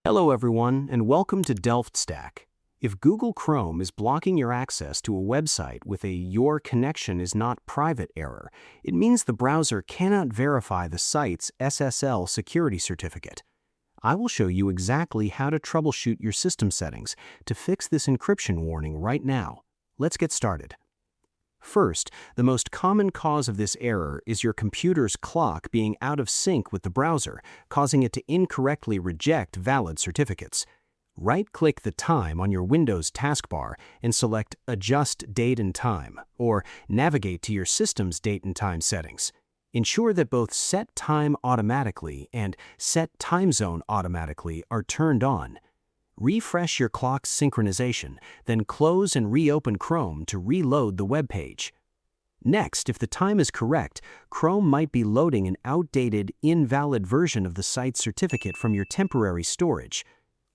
Hello everyone, and welcome to Delft Stack. If Google Chrome is blocking your access to a website with a "your connection is not private" error, it means the browser cannot verify the site's SSL security certificate. I will show you exactly how to troubleshoot your system settings to fix this encryption warning right now. Let's get started. First, the most common cause of this error is your computer's clock being out of sync with the browser, causing it to incorrectly reject valid certificates. Right-click the time on your Windows taskbar and select Adjust Date and Time, or navigate to your system's date and time settings. Ensure that both Set Time Automatically and Set Time Zone Automatically are turned on. Refresh your clock's synchronization, then close and reopen Chrome to reload the web page. Next, if the time is correct, Chrome might be loading an outdated, invalid version of the site's certificate from your temporary storage.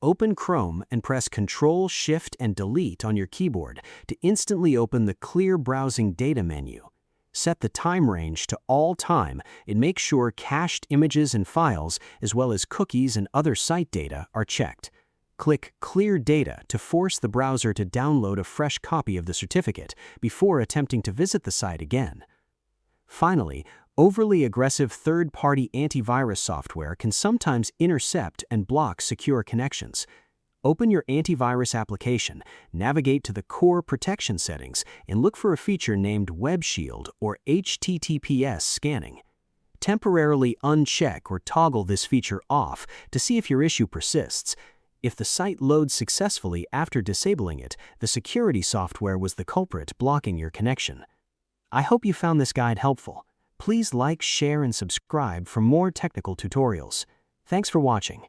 Open Chrome and press Ctrl, Shift, and Delete on your keyboard to instantly open the Clear Browsing Data menu. Set the time range to All Time and make sure cached images and files, as well as cookies and other site data, are checked. Click Clear Data to force the browser to download a fresh copy of the certificate before attempting to visit the site again. Finally, overly aggressive third-party antivirus software can sometimes intercept and block secure connections. Open your antivirus application, navigate to the Core Protection settings, and look for a feature named WebShield or HTTPS scanning. Temporarily uncheck or toggle this feature off to see if your issue persists. If the site loads successfully after disabling it, the security software was the culprit blocking your connection. I hope you found this guide helpful. Please like, share, and subscribe for more technical tutorials. Thanks for watching.